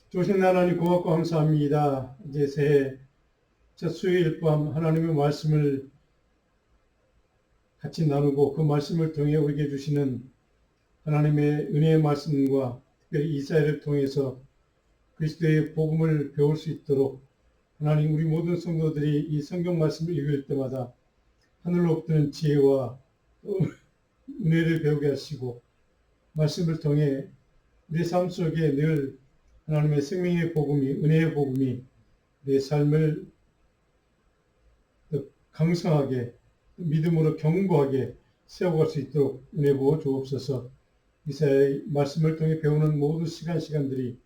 주신 하나님 고맙고 감사합니다. 이제 새해 첫 수요일 밤 하나님의 말씀을 같이 나누고 그 말씀을 통해 우리에게 주시는 하나님의 은혜의 말씀과 특별히 이사야를 통해서 그리스도의 복음을 배울 수 있도록 하나님 우리 모든 성도들이 이 성경 말씀을 읽을 때마다 하늘로부터는 지혜와 은혜를 배우게 하시고 말씀을 통해 우리 삶 속에 늘 하나님의 생명의 복음이, 은혜의 복음이 내 삶을 더 강성하게, 믿음으로 견고하게 세워갈 수 있도록 은혜 부어 주옵소서. 이사야의 말씀을 통해 배우는 모든 시간들이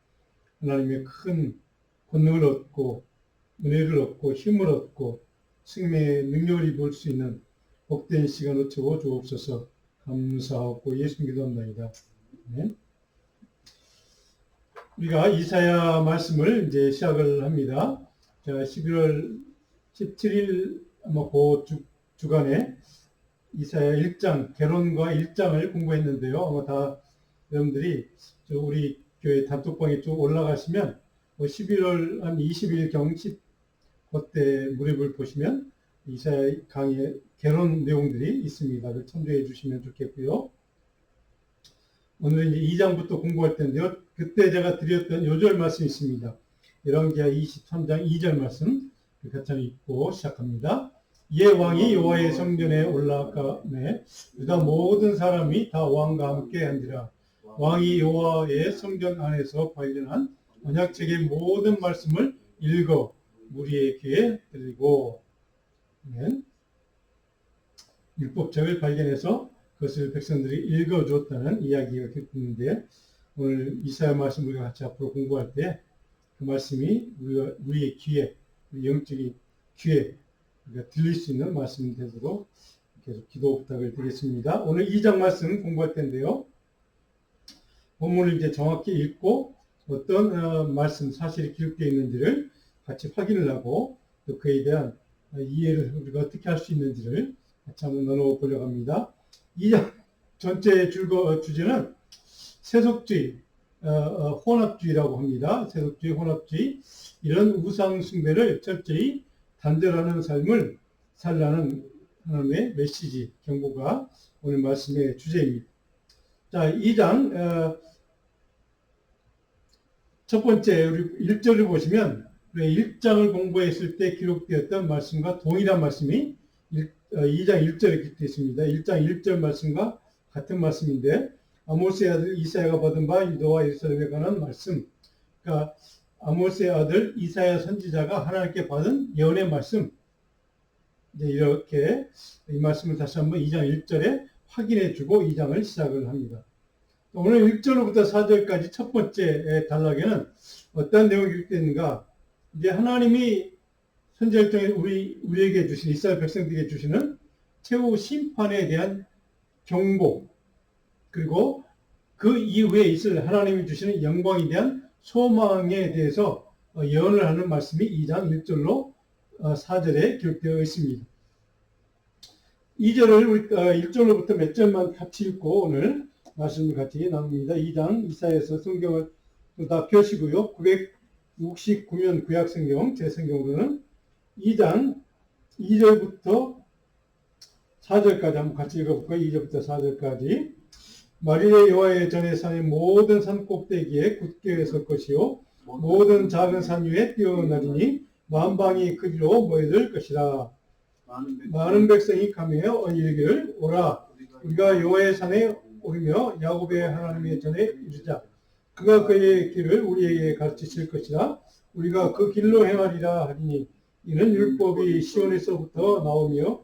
하나님의 큰 권능을 얻고, 은혜를 얻고, 힘을 얻고, 생명의 능력을 입을 수 있는 복된 시간을 채워 주옵소서. 감사하고 예수님 기도합니다. 아멘. 우리가 이사야 말씀을 이제 시작을 합니다. 자, 11월 17일 아마 그 주간에 이사야 1장, 개론과 1장을 공부했는데요. 아마 다 여러분들이 우리 교회 단톡방에 쭉 올라가시면 11월 한 20일경 그때 무렵을 보시면 이사야 강의 개론 내용들이 있습니다. 그걸 참조해 주시면 좋겠고요. 오늘은 이제 2장부터 공부할 텐데요. 그때 제가 드렸던 요절 말씀이 있습니다. 열왕기하 23장 2절 말씀 같이 읽고 시작합니다. 이에 왕이 여호와의 성전에 올라가매 유다 모든 사람이 다 왕과 함께 한지라. 왕이 여호와의 성전 안에서 발견한 언약책의 모든 말씀을 읽어 무리의 귀에 들리고, 율법책을 발견해서 그것을 백성들이 읽어줬다는 이야기가 있는데, 오늘 이사야 말씀 우리가 같이 앞으로 공부할 때 그 말씀이 우리의 귀에, 우리 영적인 귀에 우리가 들릴 수 있는 말씀이 되도록 계속 기도 부탁을 드리겠습니다. 오늘 2장 말씀 공부할 텐데요. 본문을 이제 정확히 읽고 어떤 말씀, 사실이 기록되어 있는지를 같이 확인을 하고 또 그에 대한 이해를 우리가 어떻게 할 수 있는지를 같이 한번 나눠보려고 합니다. 2장 전체 주제는 세속주의, 혼합주의라고 합니다. 세속주의, 혼합주의, 이런 우상 숭배를 철저히 단절하는 삶을 살라는 하나님의 메시지, 경고가 오늘 말씀의 주제입니다. 자, 2장 첫 번째 우리 1절을 보시면 1장을 공부했을 때 기록되었던 말씀과 동일한 말씀이 2장 1절에 기록되어 있습니다. 1장 1절 말씀과 같은 말씀인데, 아모스의 아들 이사야가 받은 바 유다와 예루살렘에 관한 말씀, 그러니까 아모스의 아들 이사야 선지자가 하나님께 받은 예언의 말씀, 이제 이렇게 이 말씀을 다시 한번 2장 1절에 확인해 주고 2장을 시작을 합니다. 오늘 1절로부터 4절까지 첫 번째 단락에는 어떤 내용이 기록되는가, 이제 하나님이 선지자를 통해 우리에게 주신, 이스라엘 백성들에게 주시는 최후 심판에 대한 경고, 그리고 그 이후에 있을 하나님이 주시는 영광에 대한 소망에 대해서 예언을 하는 말씀이 2장 1절로 4절에 기록되어 있습니다. 2절을 우리 1절로부터 몇 절만 같이 읽고 오늘 말씀을 같이 나눕니다. 2장 이사야에서 성경을 다 펴시고요. 969면 구약성경, 제 성경으로는 2장 2절부터 4절까지 한번 같이 읽어볼까요? 2절부터 4절까지. 마리의 여호와의 전에 산의 모든 산 꼭대기에 굳게 설 것이요 모든 작은 산 위에 뛰어나리니 만방이 그리로 모여들 것이라. 많은 백성이 가며 이르기를 오라 우리가 여호와의 산에 오르며 야곱의 하나님의 전에 이르자. 그가 그의 길을 우리에게 가르치실 것이라. 우리가 그 길로 행하리라 하리니 이는 율법이 시온에서부터 나오며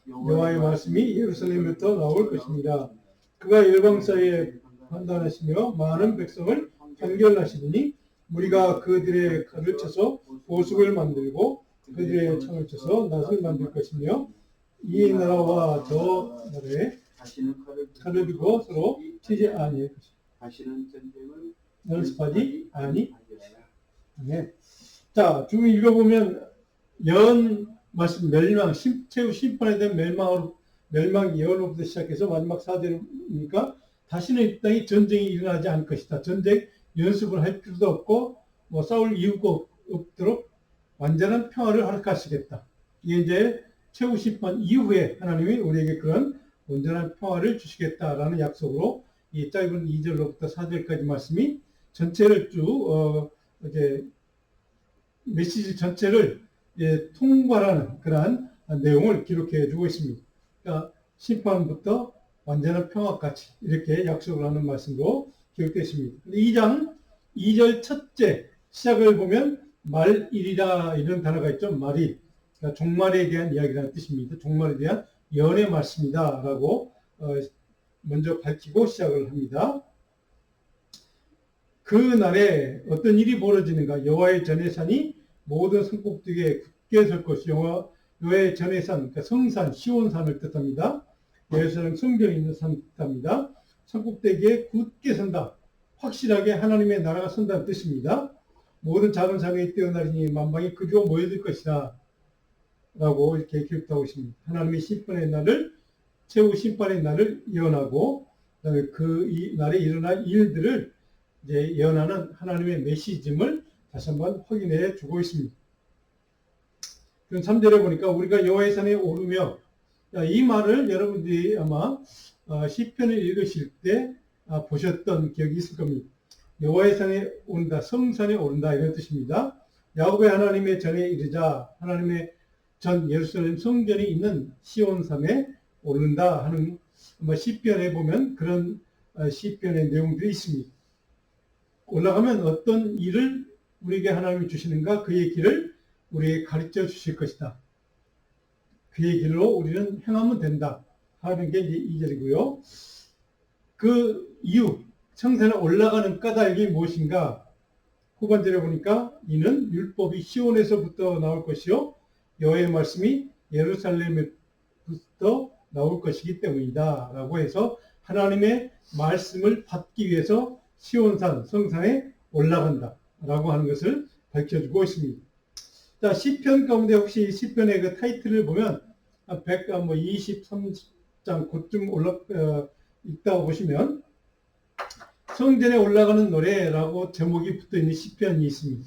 여호와의 말씀이 예루살렘부터 나올 것입니다. 그가 열방 사이에 판단하시며 많은 백성을 판결하시니 우리가 그들의 칼을 쳐서 보습을 만들고 그들의 창을 쳐서 낫을 만들 것이며 이 나라와 저 나라에 칼을 들고 서로 치지 아니할 것이다. 다시는 전쟁을 연습하지 아니하리라. 네. 자, 쭉 읽어보면 예언 말씀, 멸망, 최후 심판에 대한 멸망 예언으로부터 시작해서 마지막 4절이니까 다시는 이 땅에 전쟁이 일어나지 않을 것이다. 전쟁 연습을 할 필요도 없고 뭐 싸울 이유가 없도록 완전한 평화를 허락하시겠다. 이게 이제 최후 심판 이후에 하나님이 우리에게 그런 온전한 평화를 주시겠다라는 약속으로 이 짧은 2절로부터 4절까지 말씀이 전체를 쭉 이제 메시지 전체를 통괄하는 그러한 내용을 기록해 주고 있습니다. 그러니까 심판부터 완전한 평화까지 이렇게 약속을 하는 말씀으로 기록되어 있습니다. 2장 2절 첫째 시작을 보면 말일이라 이런 단어가 있죠. 말일. 그러니까 종말에 대한 이야기라는 뜻입니다. 종말에 대한 예언의 말씀이다 라고 먼저 밝히고 시작을 합니다. 그 날에 어떤 일이 벌어지는가? 여호와의 전해산이 모든 성국들에게 굳게 설 것이 여호와의 전해산, 그러니까 성산, 시온산을 뜻합니다. 예루살렘 성전이 있는 산 뜻합니다. 성국대기에 굳게 선다. 확실하게 하나님의 나라가 선다는 뜻입니다. 모든 작은 산에 뛰어나리니 만방이 그저 모여들 것이다. 라고 이렇게 기록하고 있습니다. 하나님의 심판의 날을, 최후 심판의 날을 예언하고, 이 날에 일어날 일들을 이제 예언하는 하나님의 메시지임을 다시 한번 확인해 주고 있습니다. 그럼 3절에 보니까 우리가 여호와의 산에 오르며, 이 말을 여러분들이 아마 시편을 읽으실 때 보셨던 기억이 있을 겁니다. 여호와의 산에 오른다, 성산에 오른다 이런 뜻입니다. 야곱의 하나님의 전에 이르자 하나님의 전 예루살렘 성전이 있는 시온산에 오른다 하는 시편에 보면 그런 시편의 내용들이 있습니다. 올라가면 어떤 일을 우리에게 하나님이 주시는가? 그의 길을 우리에게 가르쳐 주실 것이다. 그의 길로 우리는 행하면 된다 하는 게 이제 2절이고요. 그 이유, 성산에 올라가는 까닭이 무엇인가? 후반절에 보니까 이는 율법이 시온에서부터 나올 것이요 여호와의 말씀이 예루살렘에부터 나올 것이기 때문이다 라고 해서 하나님의 말씀을 받기 위해서 시온산, 성산에 올라간다 라고 하는 것을 밝혀주고 있습니다. 자, 시편 가운데 혹시 시편의 그 타이틀을 보면 123장 그쯤 읽다 보시면 성전에 올라가는 노래라고 제목이 붙어있는 시편이 있습니다.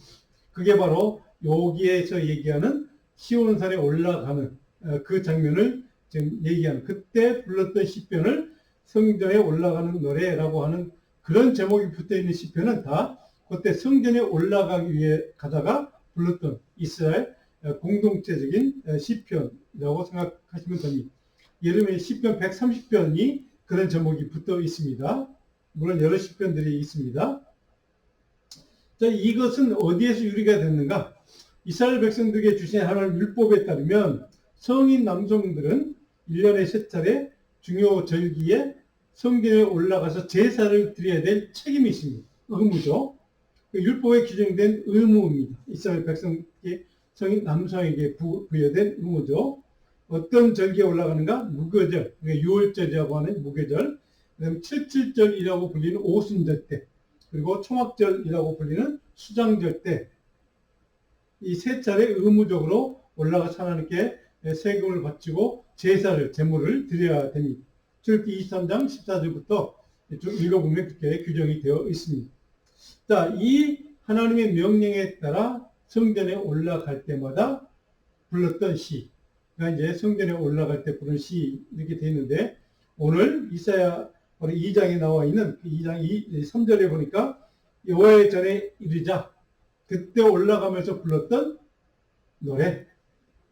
그게 바로 여기에서 얘기하는 시온산에 올라가는 그 장면을 지금 얘기하는, 그때 불렀던 시편을 성전에 올라가는 노래라고 하는 그런 제목이 붙어있는 시편은 다 그때 성전에 올라가기 위해 가다가 불렀던 이스라엘 공동체적인 시편이라고 생각하시면 됩니다. 예를 들면 시편 130편이 그런 제목이 붙어 있습니다. 물론 여러 시편들이 있습니다. 자, 이것은 어디에서 유래가 됐는가? 이스라엘 백성들에게 주신 하나님 율법에 따르면 성인 남성들은 1년에 3차례 중요 절기에 성전에 올라가서 제사를 드려야 될 책임이 있습니다. 의무죠. 율법에 규정된 의무입니다. 이스라엘 백성에게, 성인 남성에게 부여된 의무죠. 어떤 절기에 올라가는가? 무교절, 그러니까 유월절이라고 하는 무교절, 그다음에 77절이라고 불리는 오순절 때, 그리고 초막절이라고 불리는 수장절 때, 이 세 차례 의무적으로 올라가서 하나님께 세금을 바치고 제사를, 제물을 드려야 됩니다. 출애굽기 23장 14절부터 좀 읽어보면 그렇게 규정이 되어 있습니다. 자, 이 하나님의 명령에 따라 성전에 올라갈 때마다 불렀던 시가 이제 성전에 올라갈 때 부른 시 이렇게 되어 있는데, 오늘 이사야 2장에 나와 있는 2장 3절에 보니까 여호와의 전에 이르자, 그때 올라가면서 불렀던 노래,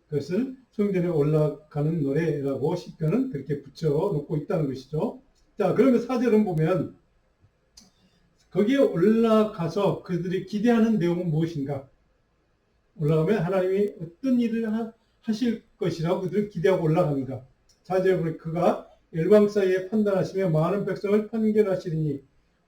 그것을 성전에 올라가는 노래라고 시편은 그렇게 붙여놓고 있다는 것이죠. 자, 그러면 4절은 보면 거기에 올라가서 그들이 기대하는 내용은 무엇인가? 올라가면 하나님이 어떤 일을 하실 것이라고 그들은 기대하고 올라가는가? 4절에 보면 그가 열방 사이에 판단하시며 많은 백성을 판결하시리니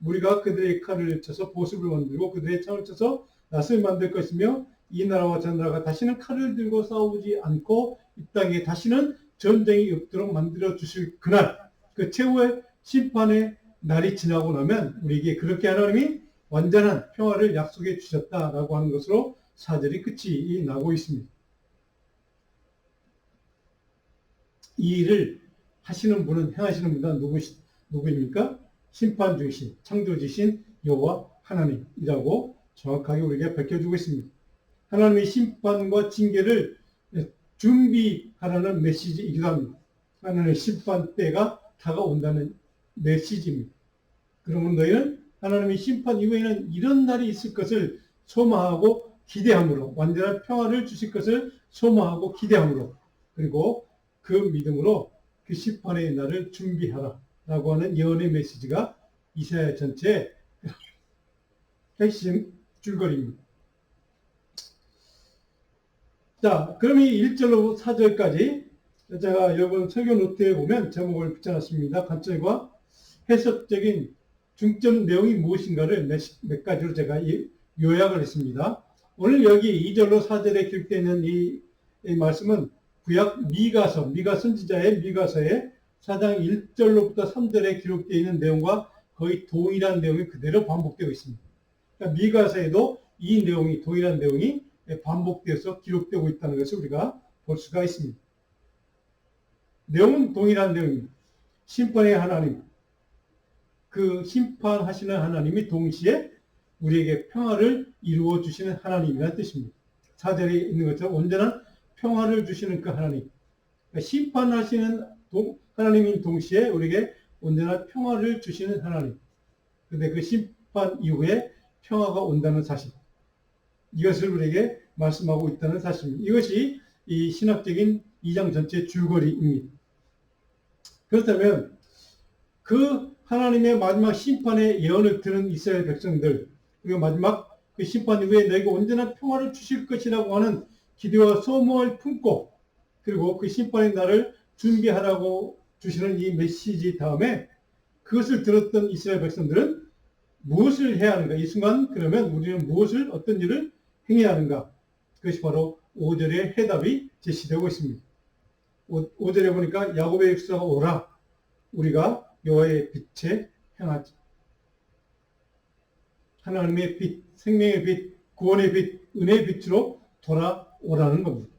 우리가 그들의 칼을 쳐서 보습을 만들고 그들의 창을 쳐서 낫을 만들 것이며 이 나라와 저 나라가 다시는 칼을 들고 싸우지 않고 이 땅에 다시는 전쟁이 없도록 만들어 주실 그날, 그 최후의 심판의 날이 지나고 나면 우리에게 그렇게 하나님이 완전한 평화를 약속해 주셨다라고 하는 것으로 4절이 끝이 나고 있습니다. 이 일을 하시는 분은, 행하시는 분은 누구입니까? 심판주이신, 창조주신 여호와 하나님이라고 정확하게 우리에게 밝혀주고 있습니다. 하나님의 심판과 징계를 준비하라는 메시지이기도 합니다. 하나님의 심판 때가 다가온다는 메시지입니다. 그러면 너희는 하나님의 심판 이후에는 이런 날이 있을 것을 소망하고 기대함으로, 완전한 평화를 주실 것을 소망하고 기대함으로, 그리고 그 믿음으로 그 심판의 날을 준비하라 라고 하는 예언의 메시지가 이사야 전체의 핵심 줄거리입니다. 자, 그럼 이 1절로 4절까지 제가 여러분 설교 노트에 보면 제목을 붙여놨습니다. 관점과 해석적인 중점 내용이 무엇인가를 몇 가지로 제가 요약을 했습니다. 오늘 여기 2절로 4절에 기록되어 있는 이 말씀은 구약 미가 선지자의 미가서의 4장 1절로부터 3절에 기록되어 있는 내용과 거의 동일한 내용이 그대로 반복되고 있습니다. 그러니까 미가서에도 이 내용이, 동일한 내용이 반복되어서 기록되고 있다는 것을 우리가 볼 수가 있습니다. 내용은 동일한 내용입니다. 심판의 하나님, 그 심판하시는 하나님이 동시에 우리에게 평화를 이루어 주시는 하나님이라는 뜻입니다. 4절에 있는 것처럼 온전한 평화를 주시는 그 하나님, 그러니까 심판하시는 하나님인 동시에 우리에게 온전한 평화를 주시는 하나님. 그런데 그 심판 이후에 평화가 온다는 사실, 이것을 우리에게 말씀하고 있다는 사실입니다. 이것이 이 신학적인 2장 전체 줄거리입니다. 그렇다면 그 하나님의 마지막 심판의 예언을 들은 이스라엘 백성들, 그리고 마지막 그 심판 이후에 너에게 온전한 평화를 주실 것이라고 하는 기대와 소망을 품고, 그리고 그 심판의 날을 준비하라고 주시는 이 메시지 다음에 그것을 들었던 이스라엘 백성들은 무엇을 해야 하는가? 이 순간 그러면 우리는 어떤 일을 행해야 하는가? 그것이 바로 5절의 해답이 제시되고 있습니다. 5절에 보니까 야곱의 육사가 오라, 우리가 여호와의 빛에 행하지. 하나님의 빛, 생명의 빛, 구원의 빛, 은혜의 빛으로 돌아오라는 겁니다.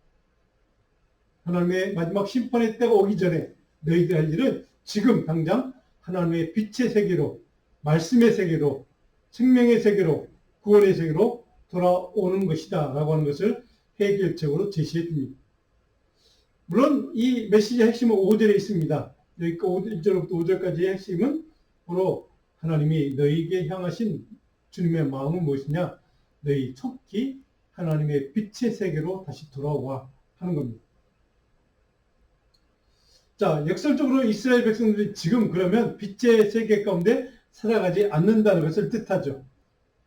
하나님의 마지막 심판의 때가 오기 전에 너희들 할 일은 지금 당장 하나님의 빛의 세계로, 말씀의 세계로, 생명의 세계로, 구원의 세계로 돌아오는 것이다 라고 하는 것을 해결책으로 제시해 줍니다. 물론 이 메시지의 핵심은 5절에 있습니다. 여기 1절부터 5절까지의 핵심은 바로 하나님이 너희에게 향하신 주님의 마음은 무엇이냐? 너희 속히 하나님의 빛의 세계로 다시 돌아와 하는 겁니다. 자, 역설적으로 이스라엘 백성들이 지금 그러면 빛의 세계 가운데 살아가지 않는다는 것을 뜻하죠.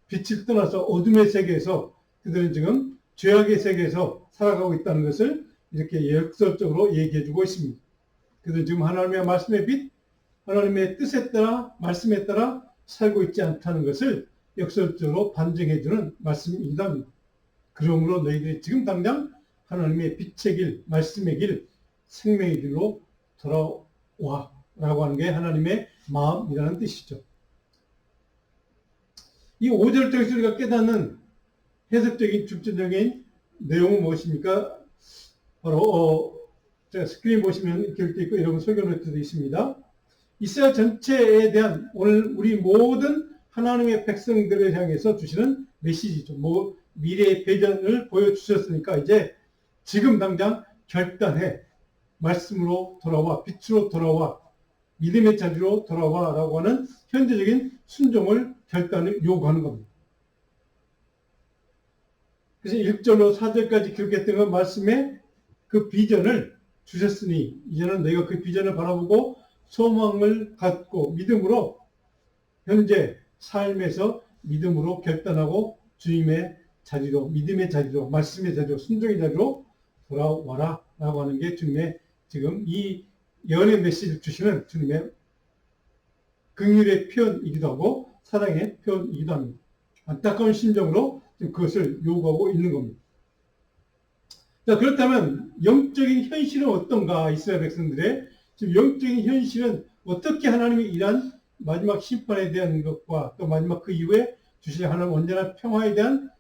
빛을 떠나서 어둠의 세계에서 그들은 지금 죄악의 세계에서 살아가고 있다는 것을 이렇게 역설적으로 얘기해주고 있습니다. 그들은 지금 하나님의 말씀의 빛, 하나님의 뜻에 따라, 말씀에 따라 살고 있지 않다는 것을 역설적으로 반증해주는 말씀이기도 합니다. 그러므로 너희들이 지금 당장 하나님의 빛의 길, 말씀의 길, 생명의 길로 돌아와 라고 하는 게 하나님의 마음이라는 뜻이죠. 이 5절 쪽에서 우리가 깨닫는 해석적인 중점적인 내용은 무엇입니까? 바로 제가 스크린 보시면 기록되어 있고 여러분 설교 노트도 있습니다. 이스라엘 전체에 대한 오늘 우리 모든 하나님의 백성들을 향해서 주시는 메시지죠. 미래의 배전을 보여주셨으니까 이제 지금 당장 결단해 말씀으로 돌아와, 빛으로 돌아와, 믿음의 자리로 돌아와 라고 하는 현재적인 순종을, 결단을 요구하는 겁니다. 그래서 1절로 4절까지 기록했던 그 말씀에 그 비전을 주셨으니 이제는 너희가 그 비전을 바라보고 소망을 갖고 믿음으로 현재 삶에서 믿음으로 결단하고 주님의 자리로, 믿음의 자리로, 말씀의 자리로, 순종의 자리로 돌아와라 라고 하는 게 주님의 지금 이 예언의 메시지를 주시는 주님의 긍휼의 표현이기도 하고 사랑의 표현이기도 합니다. 안타까운 심정으로 지금 그것을 요구하고 있는 겁니다. 자, 그렇다면 영적인 현실은 어떤가? 이스라엘 백성들의 지금 영적인 현실은 어떻게 하나님이 일한 마지막 심판에 대한 것과 또 마지막 그 이후에 주실 하나님 언제나 평화에 대한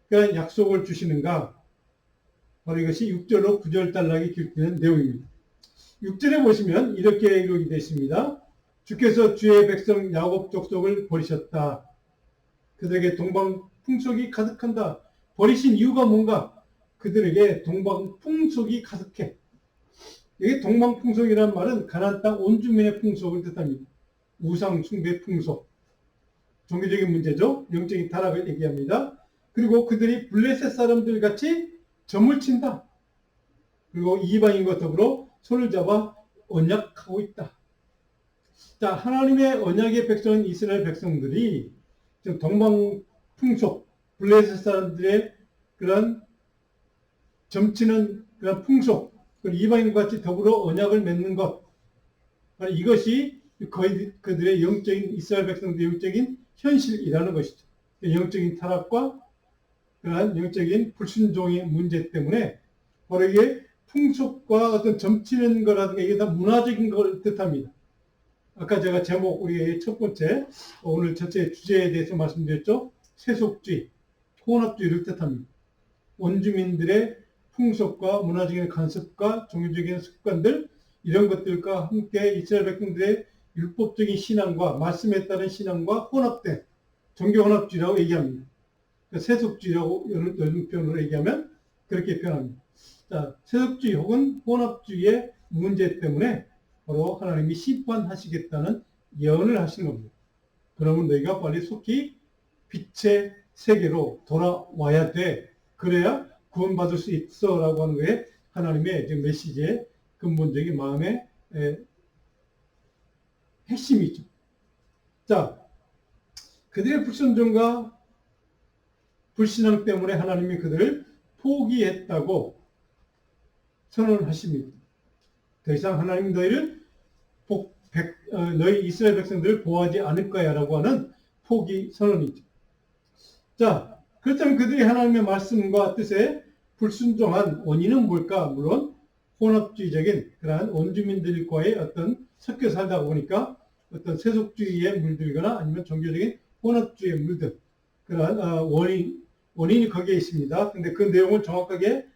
그런 약속을 주시는가? 바로 이것이 6절로 9절 단락에 기록되는 내용입니다. 6절에 보시면 이렇게 기록이 되어 있습니다. 주께서 주의 백성 야곱 족속을 버리셨다. 그들에게 동방 풍속이 가득한다. 버리신 이유가 뭔가? 그들에게 동방 풍속이 가득해. 이게 동방 풍속이라는 말은 가나안 땅 온주민의 풍속을 뜻합니다. 우상 숭배 풍속. 종교적인 문제죠. 영적인 타락을 얘기합니다. 그리고 그들이 블레셋 사람들 같이 점을 친다. 그리고 이방인과 더불어 손을 잡아 언약하고 있다. 자, 하나님의 언약의 백성인 이스라엘 백성들이 지금 동방 풍속, 블레셋 사람들의 그런 점치는 그런 풍속, 이방인과 같이 더불어 언약을 맺는 것, 이것이 거의 그들의 영적인 이스라엘 백성들의 영적인 현실이라는 것이죠. 영적인 타락과 그러한 영적인 불순종의 문제 때문에 바로 이게 풍속과 어떤 점치는 거라든가 이게 다 문화적인 걸 뜻합니다. 아까 제가 제목 우리의 첫 번째 오늘 전체 주제에 대해서 말씀드렸죠. 세속주의, 혼합주의를 뜻합니다. 원주민들의 풍속과 문화적인 관습과 종교적인 습관들 이런 것들과 함께 이스라엘 백성들의 율법적인 신앙과 말씀에 따른 신앙과 혼합된 종교 혼합주의라고 얘기합니다. 세속주의라고 요즘 표현으로 얘기하면 그렇게 표현합니다. 자, 세속주의 혹은 혼합주의의 문제 때문에 바로 하나님이 심판하시겠다는 예언을 하시는 겁니다. 그러면 너희가 빨리 속히 빛의 세계로 돌아와야 돼. 그래야 구원받을 수 있어 라고 하는 거에 하나님의 메시지의 근본적인 마음의 핵심이죠. 자, 그들의 불순종과 불신앙 때문에 하나님이 그들을 포기했다고 선언하십니다. 더 이상 하나님 너희를 너희 이스라엘 백성들을 보호하지 않을 거야 라고 하는 포기 선언이죠. 자, 그렇다면 그들이 하나님의 말씀과 뜻에 불순종한 원인은 뭘까? 물론 혼합주의적인 그러한 원주민들과의 어떤 섞여 살다 보니까 어떤 세속주의에 물들거나 아니면 종교적인 혼합주의에 물든 그러한 원인이 거기에 있습니다. 근데 그 내용을 정확하게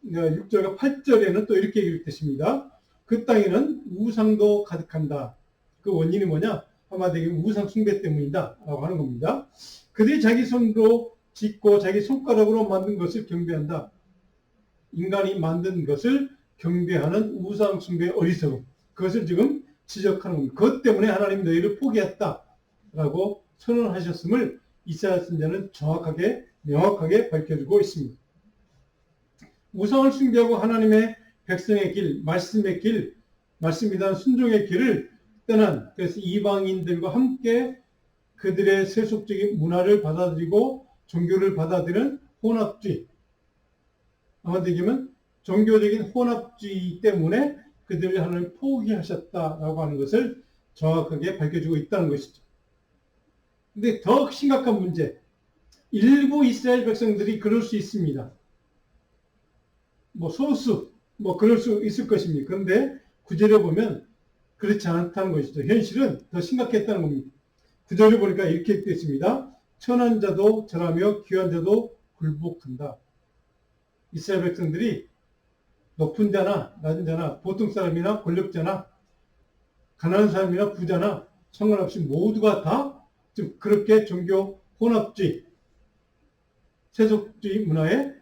6절과 8절에는 또 이렇게 읽을 것입니다. 그 땅에는 우상도 가득한다. 그 원인이 뭐냐? 한마디로 우상 숭배 때문이다 라고 하는 겁니다. 그들이 자기 손으로 짓고 자기 손가락으로 만든 것을 경배한다. 인간이 만든 것을 경배하는 우상 숭배의 어리석음. 그것을 지금 지적하는 겁니다. 그것 때문에 하나님 너희를 포기했다 라고 선언하셨음을 이사야 선지자는 정확하게 명확하게 밝혀주고 있습니다. 우상을 숭배하고 하나님의 백성의 길, 말씀의 길, 말씀이란 순종의 길을 떠난 그래서 이방인들과 함께 그들의 세속적인 문화를 받아들이고 종교를 받아들이는 혼합주의. 아마도 얘기하면 종교적인 혼합주의 때문에 그들을 하나님을 포기하셨다라고 하는 것을 정확하게 밝혀주고 있다는 것이죠. 근데 더 심각한 문제. 일부 이스라엘 백성들이 그럴 수 있습니다. 소수, 그럴 수 있을 것입니다. 그런데 구절에 보면 그렇지 않다는 것이죠. 현실은 더 심각했다는 겁니다. 구절을 보니까 이렇게 되어 있습니다. 천한 자도 절하며 귀한 자도 굴복한다. 이스라엘 백성들이 높은 자나 낮은 자나 보통 사람이나 권력자나 가난한 사람이나 부자나 상관없이 모두가 다 좀 그렇게 종교 혼합주의, 세속주의 문화에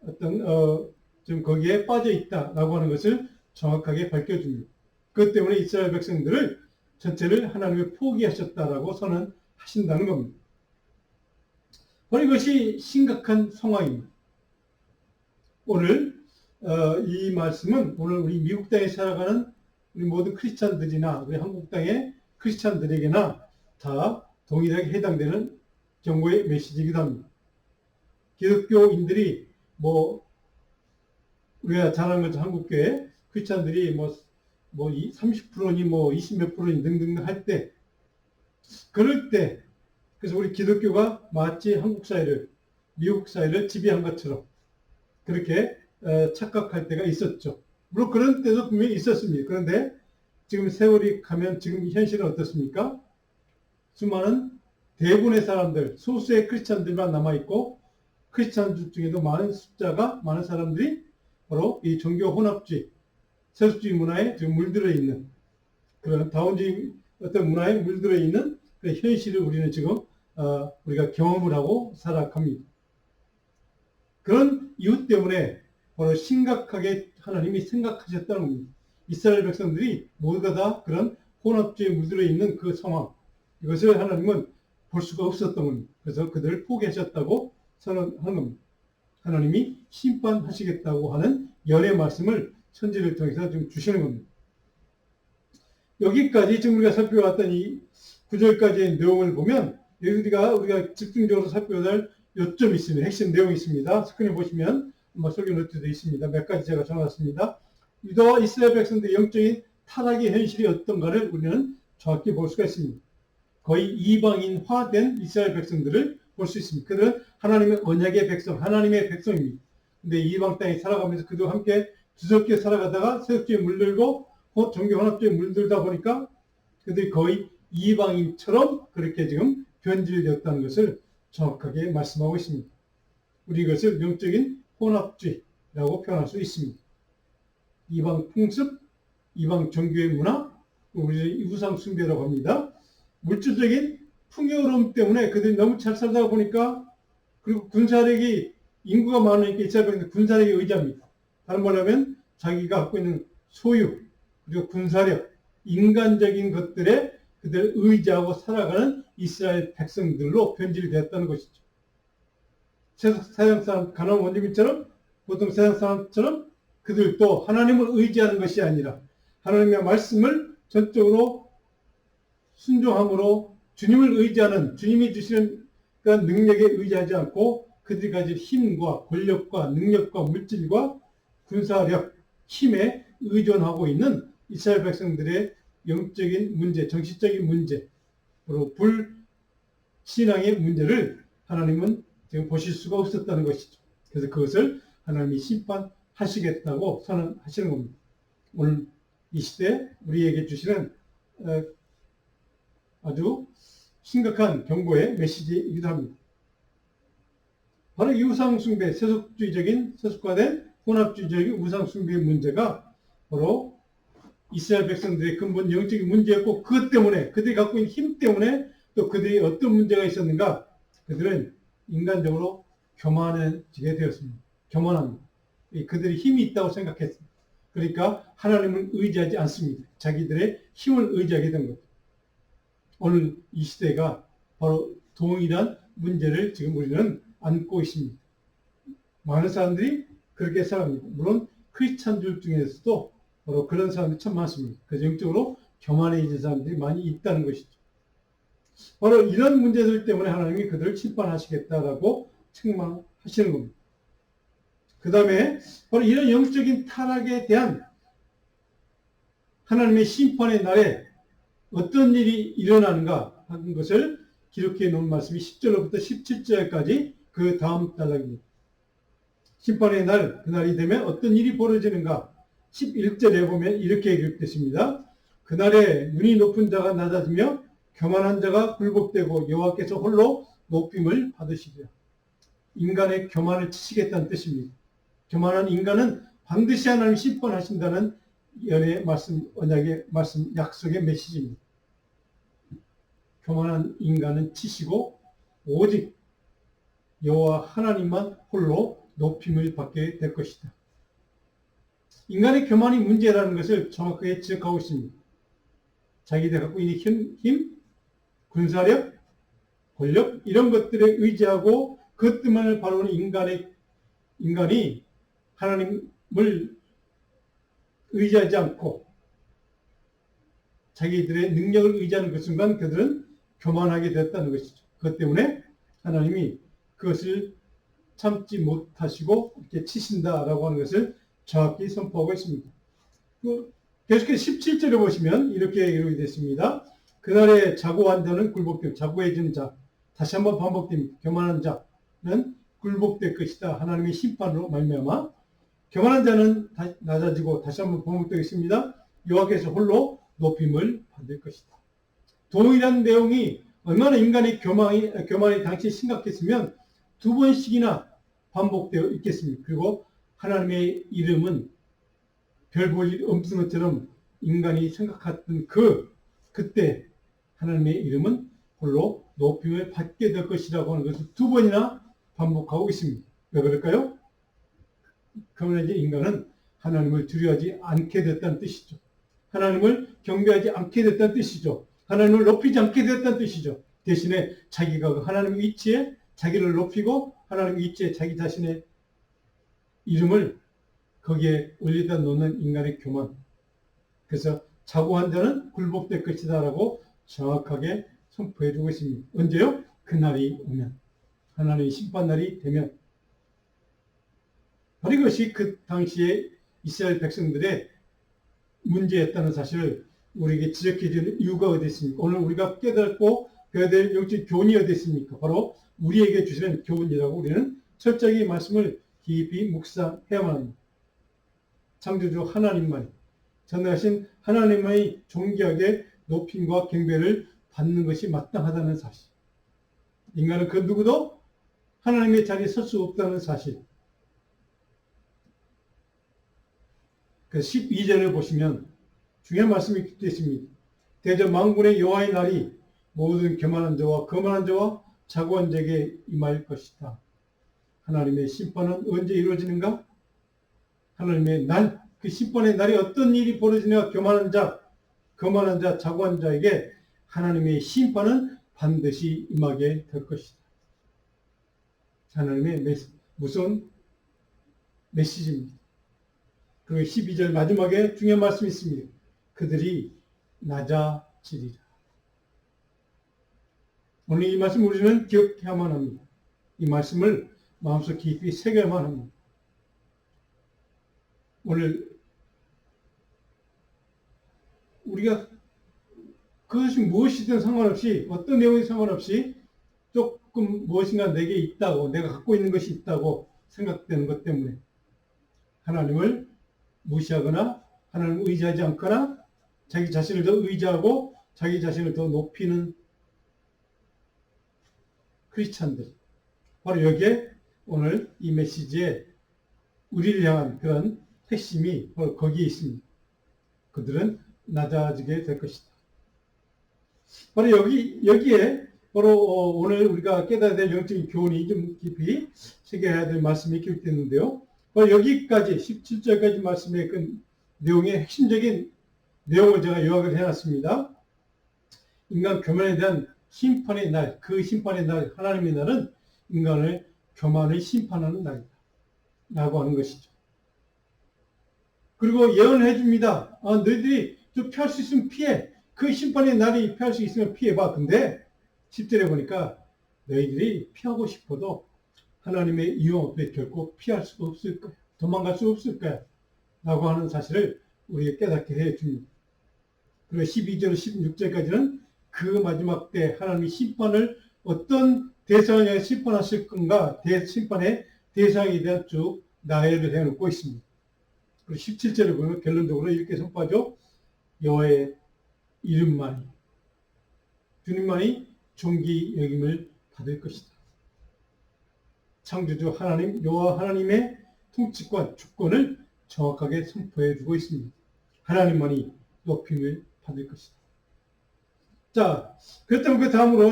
어떤 좀 거기에 빠져 있다라고 하는 것을 정확하게 밝혀줍니다. 그것 때문에 이스라엘 백성들을 전체를 하나님의 포기하셨다라고 선언하신다는 겁니다. 바로 이것이 심각한 상황입니다. 오늘 이 말씀은 오늘 우리 미국 땅에 살아가는 우리 모든 크리스찬들이나 우리 한국 땅의 크리스찬들에게나 다 동일하게 해당되는 경고의 메시지이기도 합니다. 기독교인들이 우리가 잘 아는 것처럼 한국교회 크리스찬들이 30%니 20몇 %니 등등 할 때, 그럴 때, 그래서 우리 기독교가 마치 한국 사회를, 미국 사회를 지배한 것처럼 그렇게 착각할 때가 있었죠. 물론 그런 때도 분명히 있었습니다. 그런데 지금 세월이 가면 지금 현실은 어떻습니까? 수많은 대부분의 사람들, 소수의 크리스찬들만 남아있고 크리스찬들 중에도 많은 사람들이 바로 이 종교 혼합주의, 세속주의 문화에 지금 물들어 있는 그런 다원주의 어떤 문화에 물들어 있는 그 현실을 우리는 지금 우리가 경험을 하고 살아갑니다. 그런 이유 때문에 바로 심각하게 하나님이 생각하셨다는 겁니다. 이스라엘 백성들이 모두가 다 그런 혼합주의에 물들어 있는 그 상황, 이것을 하나님은 볼 수가 없었던 겁니다. 그래서 그들을 포기하셨다고 선언하는 겁니다. 하나님이 심판하시겠다고 하는 연의 말씀을 선지를 통해서 좀 주시는 겁니다. 여기까지 지금 우리가 살펴왔던 이 9절까지의 내용을 보면 우리가 집중적으로 살펴야 할 요점이 있습니다. 핵심 내용이 있습니다. 스크린 보시면 설교 노트도 있습니다. 몇 가지 제가 적어놨습니다. 유다와 이스라엘 백성들의 영적인 타락의 현실이 어떤가를 우리는 정확히 볼 수가 있습니다. 거의 이방인화된 이스라엘 백성들을 볼 수 있습니다. 그들은 하나님의 언약의 백성, 하나님의 백성입니다. 근데 이방 땅에 살아가면서 그들과 함께 두렵게 살아가다가 세속주의에 물들고 종교혼합주의에 물들다 보니까 그들이 거의 이방인처럼 그렇게 지금 변질되었다는 것을 정확하게 말씀하고 있습니다. 우리 이것을 영적인 혼합주의라고 표현할 수 있습니다. 이방 풍습, 이방 종교의 문화, 우리 우상 숭배라고 합니다. 물질적인 풍요로움 때문에 그들이 너무 잘 살다 보니까, 그리고 군사력이, 인구가 많으니까 이스라엘 군사력에 의지합니다. 다른 말로 하면 자기가 갖고 있는 소유, 그리고 군사력, 인간적인 것들에 그들을 의지하고 살아가는 이스라엘 백성들로 변질되었다는 것이죠. 세상 사람, 가나안 원주민처럼, 보통 세상 사람처럼 그들도 하나님을 의지하는 것이 아니라 하나님의 말씀을 전적으로 순종함으로 주님을 의지하는, 주님이 주시는 그 능력에 의지하지 않고 그들이 가진 힘과 권력과 능력과 물질과 군사력, 힘에 의존하고 있는 이스라엘 백성들의 영적인 문제, 정신적인 문제, 그리고 불신앙의 문제를 하나님은 지금 보실 수가 없었다는 것이죠. 그래서 그것을 하나님이 심판하시겠다고 선언하시는 겁니다. 오늘 이 시대 우리에게 주시는 아주 심각한 경고의 메시지이기도 합니다. 바로 이 우상숭배, 세속화된 혼합주의적인 우상숭배의 문제가 바로 이스라엘 백성들의 근본 영적인 문제였고, 그것 때문에, 그들이 갖고 있는 힘 때문에 또 그들이 어떤 문제가 있었는가? 그들은 인간적으로 교만해지게 되었습니다. 교만합니다. 그들이 힘이 있다고 생각했습니다. 그러니까 하나님을 의지하지 않습니다. 자기들의 힘을 의지하게 된 거죠. 오늘 이 시대가 바로 동일한 문제를 지금 우리는 안고 있습니다. 많은 사람들이 그렇게 살아갑니다. 물론 크리스찬들 중에서도 바로 그런 사람들이 참 많습니다. 그래서 영적으로 교만해진 사람들이 많이 있다는 것이죠. 바로 이런 문제들 때문에 하나님이 그들을 심판하시겠다라고 책망하시는 겁니다. 그 다음에 바로 이런 영적인 타락에 대한 하나님의 심판의 날에 어떤 일이 일어나는가 하는 것을 기록해 놓은 말씀이 10절로부터 17절까지 그 다음 단락입니다. 심판의 날, 그날이 되면 어떤 일이 벌어지는가? 11절에 보면 이렇게 기록됐습니다. 그날에 눈이 높은 자가 낮아지며 교만한 자가 굴복되고 여호와께서 홀로 높임을 받으시리라. 인간의 교만을 치시겠다는 뜻입니다. 교만한 인간은 반드시 하나님 심판하신다는 연의 말씀, 언약의 말씀, 약속의 메시지입니다. 교만한 인간은 치시고 오직 여호와 하나님만 홀로 높임을 받게 될 것이다. 인간의 교만이 문제라는 것을 정확하게 지적하고 있습니다. 자기들 갖고 있는 힘, 군사력, 권력 이런 것들에 의지하고 그것들만을 바라보는 인간이 하나님을 의지하지 않고 자기들의 능력을 의지하는 그 순간 그들은 교만하게 됐다는 것이죠. 그것 때문에 하나님이 그것을 참지 못하시고 이렇게 치신다라고 하는 것을 정확히 선포하고 있습니다. 계속해서 17절에 보시면 이렇게 기록이 됐습니다. 그날에 자고한 자는 굴복되고 자고해지는 자, 다시 한번 반복됩니다. 교만한 자는 굴복될 것이다. 하나님의 심판으로 말미암아 교만한 자는 낮아지고 다시 한번 반복되겠습니다. 여호와께서 홀로 높임을 받을 것이다. 동일한 내용이 얼마나 인간의 교만이 당시 심각했으면 두 번씩이나 반복되어 있겠습니까? 그리고 하나님의 이름은 별 볼 일 없는 것처럼 인간이 생각했던 그때 하나님의 이름은 홀로 높임을 받게 될 것이라고 하는 것을 두 번이나 반복하고 있습니다. 왜 그럴까요? 그러면 이제 인간은 하나님을 두려워하지 않게 됐다는 뜻이죠. 하나님을 경배하지 않게 됐다는 뜻이죠. 하나님을 높이지 않게 됐다는 뜻이죠. 대신에 자기가 하나님의 위치에 자기를 높이고 하나님의 위치에 자기 자신의 이름을 거기에 올리다 놓는 인간의 교만. 그래서 자고한 자는 굴복될 것이다 라고 정확하게 선포해주고 있습니다. 언제요? 그날이 오면. 하나님의 심판날이 되면. 바로 이것이 그 당시에 이스라엘 백성들의 문제였다는 사실을 우리에게 지적해 주는 이유가 어디 있습니까? 오늘 우리가 깨닫고 배워야 될 영적 교훈이 어디 있습니까? 바로 우리에게 주시는 교훈이라고 우리는 철저히 말씀을 깊이 묵상해야만 합니다. 창조주 하나님만이 전능하신 하나님만이 존귀하게 높임과 경배를 받는 것이 마땅하다는 사실. 인간은 그 누구도 하나님의 자리에 설 수 없다는 사실. 그 12절을 보시면 중요한 말씀이 있습니다. 대저 만군의 여호와의 날이 모든 교만한 자와 거만한 자와 자고한 자에게 임할 것이다. 하나님의 심판은 언제 이루어지는가? 하나님의 날, 그 심판의 날이 어떤 일이 벌어지냐? 교만한 자, 거만한 자, 자고한 자에게 하나님의 심판은 반드시 임하게 될 것이다. 하나님의 무서운 메시지입니다. 그리고 12절 마지막에 중요한 말씀이 있습니다. 그들이 낮아지리라. 오늘 이 말씀 우리는 기억해야만 합니다. 이 말씀을 마음속 깊이 새겨야만 합니다. 오늘 우리가 그것이 무엇이든 상관없이 어떤 내용이 상관없이 조금 무엇인가 내게 있다고 내가 갖고 있는 것이 있다고 생각되는 것 때문에 하나님을 무시하거나 하나님을 의지하지 않거나 자기 자신을 더 의지하고 자기 자신을 더 높이는 크리스찬들. 바로 여기에 오늘 이 메시지에 우리를 향한 그런 핵심이 바로 거기에 있습니다. 그들은 낮아지게 될 것이다. 바로 여기에 바로 오늘 우리가 깨달아야 될 영적인 교훈이 좀 깊이 새겨야 될 말씀이 기록되는데요. 바로 여기까지 17절까지 말씀의 그 내용의 핵심적인 내용을 제가 요약을 해놨습니다. 인간 교만에 대한 심판의 날, 그 심판의 날, 하나님의 날은 인간을 교만을 심판하는 날이다. 라고 하는 것이죠. 그리고 예언을 해줍니다. 너희들이 좀 피할 수 있으면 피해. 그 심판의 날이 피할 수 있으면 피해봐. 근데 10절에 보니까 너희들이 피하고 싶어도 하나님의 이용 앞에 결코 피할 수 없을 거야. 도망갈 수 없을 거야. 라고 하는 사실을 우리에게 깨닫게 해줍니다. 그리고 12절, 16절까지는 그 마지막 때 하나님의 심판을 어떤 대상에 심판하실 건가, 심판의 대상에 대한 쭉 나열을 해놓고 있습니다. 그리고 17절을 보면 결론적으로 이렇게 선포하죠. 여호와의 이름만이, 주님만이 존귀 여김을 받을 것이다. 창조주 하나님, 여호와 하나님의 통치권, 주권을 정확하게 선포해주고 있습니다. 하나님만이 높임을 받을 것이다. 자, 그렇다면 그 다음으로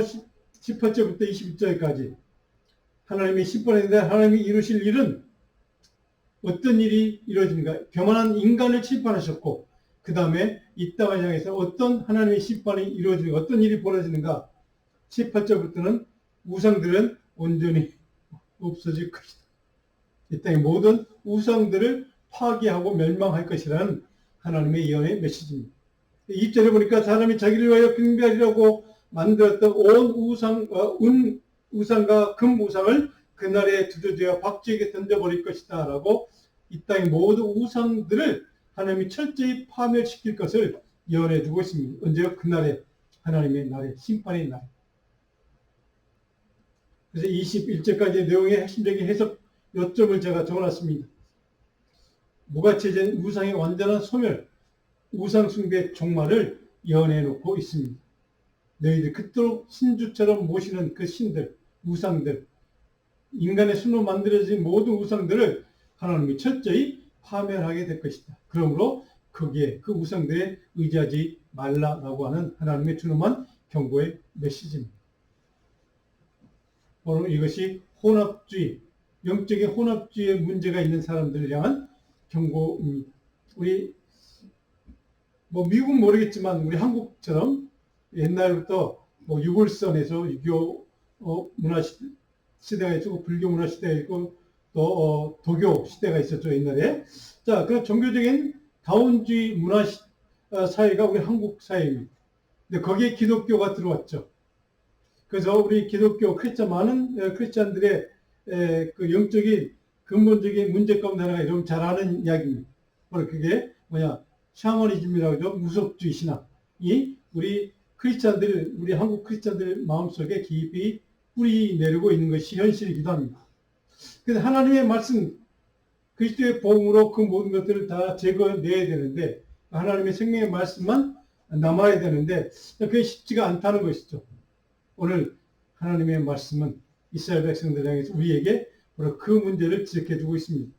18절부터 21절까지 하나님의 심판인데 하나님이 이루실 일은 어떤 일이 이루어지는가? 교만한 인간을 심판하셨고 그 다음에 이 땅을 향해서 어떤 하나님의 심판이 이루어지는가? 어떤 일이 벌어지는가? 18절부터는 우상들은 온전히 없어질 것이다. 이 땅의 모든 우상들을 파괴하고 멸망할 것이라는 하나님의 예언의 메시지입니다. 2절에 보니까 사람이 자기를 위하여 경배하리라고 만들었던 온 우상과 금 우상을 그날에 두드려 박쥐에게 던져버릴 것이다 라고 이 땅의 모든 우상들을 하나님이 철저히 파멸시킬 것을 예언해 주고 있습니다. 언제요? 그날에 하나님의 날에 심판의 날. 그래서 21절까지의 내용의 핵심적인 해석 요점을 제가 적어놨습니다. 무가치된 우상의 완전한 소멸, 우상 숭배 종말을 예언해 놓고 있습니다. 너희들 그토록 신주처럼 모시는 그 신들, 우상들, 인간의 손으로 만들어진 모든 우상들을 하나님이 철저히 파멸하게 될 것이다. 그러므로 거기에 그 우상들에 의지하지 말라라고 하는 하나님의 준엄한 경고의 메시지입니다. 바로 이것이 혼합주의, 영적인 혼합주의에 문제가 있는 사람들을 향한 경고입니다. 우리 뭐 미국은 모르겠지만 우리 한국처럼 옛날부터 뭐 유골선에서 유교 문화 시대가 있고 불교 문화 시대가 있고 또 도교 시대가 있었죠 옛날에. 자, 그 종교적인 다원주의 문화 사회가 우리 한국 사회입니다. 근데 거기에 기독교가 들어왔죠. 그래서 우리 기독교 많은 크리스찬들의 그 영적인 근본적인 문제 가운데 하나가 좀 잘 아는 이야기입니다. 바로 그게 뭐냐? 샤머니즘이라고 하죠. 무속주의 신앙이 우리 크리스찬들, 우리 한국 크리스찬들 마음속에 깊이 뿌리 내리고 있는 것이 현실이기도 합니다. 그래서 하나님의 말씀, 그리스도의 복음으로 그 모든 것들을 다 제거해내야 되는데 하나님의 생명의 말씀만 남아야 되는데 그게 쉽지가 않다는 것이죠. 오늘 하나님의 말씀은 이스라엘 백성들 향해서 우리에게 바로 그 문제를 지적해주고 있습니다.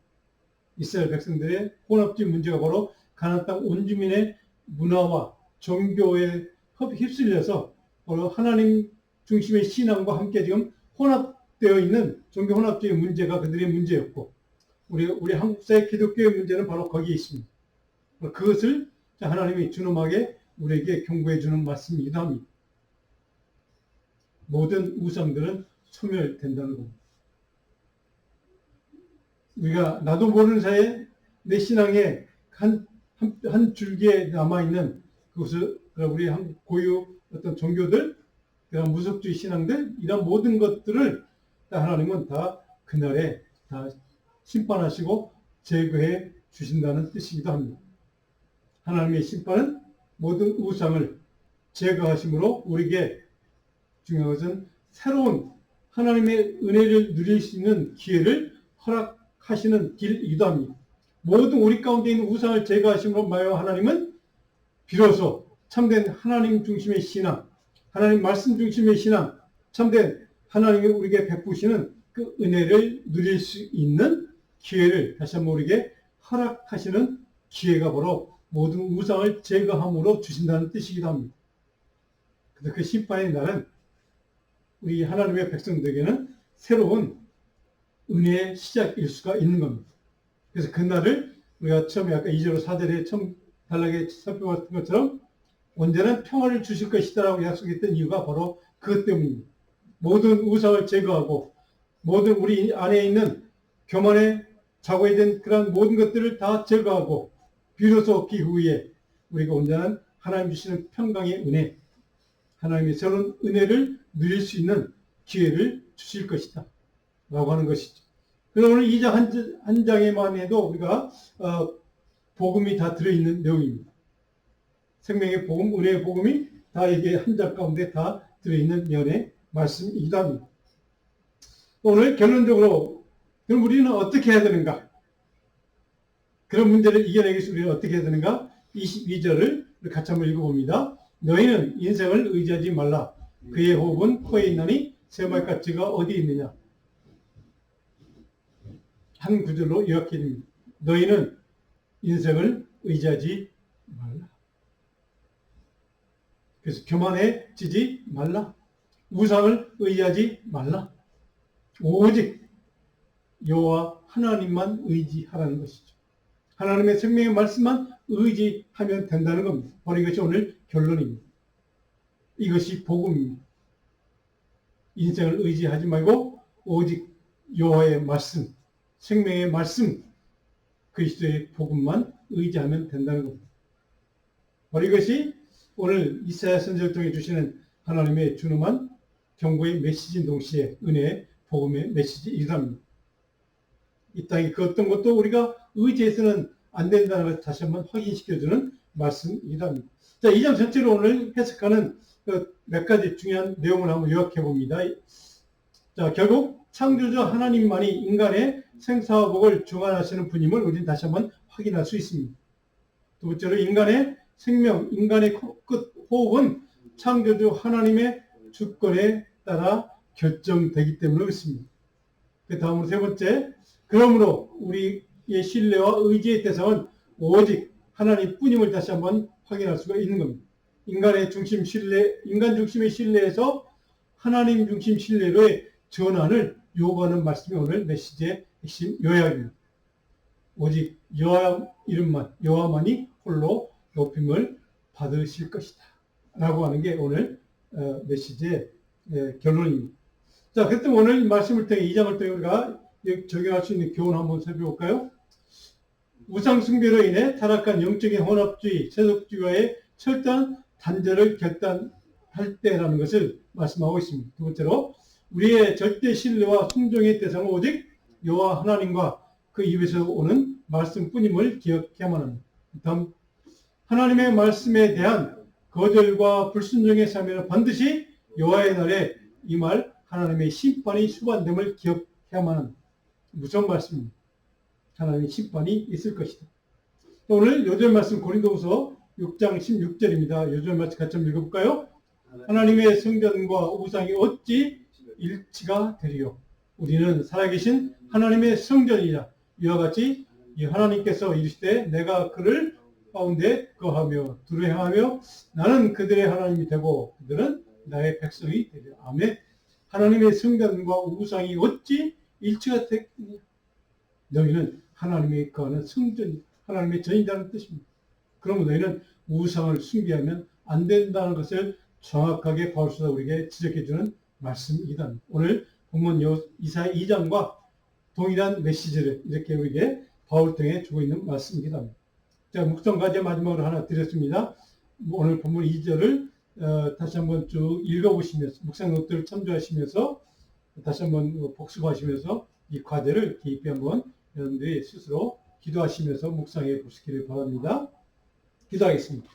이스라엘 백성들의 혼합주의 문제가 바로 가나안 땅 온 주민의 문화와 종교에 휩쓸려서 바로 하나님 중심의 신앙과 함께 지금 혼합되어 있는 종교 혼합주의 문제가 그들의 문제였고 우리 한국 사회 기독교의 문제는 바로 거기에 있습니다. 그것을 하나님이 준엄하게 우리에게 경고해 주는 말씀이기도 합니다. 모든 우상들은 소멸된다는 겁니다. 우리가 나도 모르는 사이에 내 신앙에 한 줄기에 남아있는 그것을 우리 한국 고유 어떤 종교들, 그런 무속주의 신앙들, 이런 모든 것들을 하나님은 다 그날에 다 심판하시고 제거해 주신다는 뜻이기도 합니다. 하나님의 심판은 모든 우상을 제거하심으로 우리에게 중요한 것은 새로운 하나님의 은혜를 누릴 수 있는 기회를 허락하시는 길이기도 합니다. 모든 우리 가운데 있는 우상을 제거하심으로 말하여 하나님은 비로소 참된 하나님 중심의 신앙, 하나님 말씀 중심의 신앙, 참된 하나님이 우리에게 베푸시는 그 은혜를 누릴 수 있는 기회를 다시 한번 우리에게 허락하시는 기회가 바로 모든 우상을 제거함으로 주신다는 뜻이기도 합니다. 그래서 그 심판의 날은 우리 하나님의 백성들에게는 새로운 은혜의 시작일 수가 있는 겁니다. 그래서 그날을 우리가 처음에 아까 2절로 4절에 처음 단락에 살펴봤던 것처럼 언제나 평화를 주실 것이다라고 약속했던 이유가 바로 그것 때문입니다. 모든 우상을 제거하고 모든 우리 안에 있는 교만에 자고해진 그런 모든 것들을 다 제거하고 비로소 그 후에 우리가 온전한 하나님 주시는 평강의 은혜, 하나님의 새로운 은혜를 누릴 수 있는 기회를 주실 것이다 라고 하는 것이죠. 그래서 오늘 2장 한 장에만 해도 우리가 복음이 다 들어있는 내용입니다. 생명의 복음, 은혜의 복음이 다 이게 한 장 가운데 다 들어있는 면의 말씀이기도 합니다. 오늘 결론적으로 그럼 우리는 어떻게 해야 되는가? 그런 문제를 이겨내기 위해서 우리는 어떻게 해야 되는가? 22절을 같이 한번 읽어봅니다. 너희는 인생을 의지하지 말라. 그의 호흡은 코에 있나니 새말가치가 어디 있느냐? 한 구절로 요약해 줍니다. 너희는 인생을 의지하지 말라. 그래서 교만해지지 말라. 우상을 의지하지 말라. 오직 여호와 하나님만 의지하라는 것이죠. 하나님의 생명의 말씀만 의지하면 된다는 겁니다. 바로 이것이 오늘 결론입니다. 이것이 복음입니다. 인생을 의지하지 말고 오직 여호와의 말씀, 생명의 말씀, 그리스도의 복음만 의지하면 된다는 겁니다. 바로 이것이 오늘 이사야 선지자를 통해 주시는 하나님의 준엄한 경고의 메시지인 동시에 은혜의 복음의 메시지이기도 합니다. 이 땅에 그 어떤 것도 우리가 의지해서는 안 된다는 것을 다시 한번 확인시켜주는 말씀이기도 합니다. 자, 이 장 전체로 오늘 해석하는 몇 가지 중요한 내용을 한번 요약해 봅니다. 자, 결국 창조주 하나님만이 인간의 생사와 복을 주관하시는 분임을 우리는 다시 한번 확인할 수 있습니다. 두 번째로 인간의 생명, 인간의 끝 호흡은 창조주 하나님의 주권에 따라 결정되기 때문에 그렇습니다. 그 다음으로 세 번째, 그러므로 우리의 신뢰와 의지의 대상은 오직 하나님 뿐임을 다시 한번 확인할 수가 있는 겁니다. 인간 중심의 신뢰에서 하나님 중심 신뢰로의 전환을 요구하는 말씀이 오늘 메시지의 핵심 요약입니다. 오직 여호와 이름만, 여호와만이 홀로 높임을 받으실 것이다 라고 하는 게 오늘 메시지의 결론입니다. 자, 그때 오늘 말씀을 통해 2장을 통해 우리가 적용할 수 있는 교훈 한번 살펴볼까요? 우상 숭배로 인해 타락한 영적인 혼합주의, 세속주의와의 철저한 단절을 결단할 때라는 것을 말씀하고 있습니다. 두 번째로 우리의 절대 신뢰와 순종의 대상은 오직 여호와 하나님과 그 입에서 오는 말씀뿐임을 기억해야만 합니다. 다음, 하나님의 말씀에 대한 거절과 불순종의 삶에는 반드시 여호와의 날에 이 말 하나님의 심판이 수반됨을 기억해야만 합니다. 무슨 말씀입니다. 하나님의 심판이 있을 것이다. 오늘 요절 말씀 고린도후서 6장 16절입니다. 요절 말씀 같이 한번 읽어볼까요? 하나님의 성전과 우상이 어찌 일치가 되리요. 우리는 살아계신 하나님의 성전이자 이와 같이 이 하나님께서 이르시되 내가 그를 가운데 거하며 두루 행하며 나는 그들의 하나님이 되고 그들은 나의 백성이 되리라. 아멘. 하나님의 성전과 우상이 어찌 일치가 되겠느냐. 너희는 하나님의 거하는 성전, 하나님의 전이라는 뜻입니다. 그러면 너희는 우상을 숭배하면 안 된다는 것을 정확하게 바울서가 우리에게 지적해주는 말씀이다. 오늘 본문 이사야 2장과 동일한 메시지를 이렇게 우리에게 바울 통해 주고 있는 말씀이다. 자, 묵상과제 마지막으로 하나 드렸습니다. 오늘 본문 2절을 다시 한번 쭉 읽어보시면서 묵상 노트를 참조하시면서 다시 한번 복습하시면서 이 과제를 깊이 한번 여러분들이 스스로 기도하시면서 묵상해 보시기를 바랍니다. 기도하겠습니다.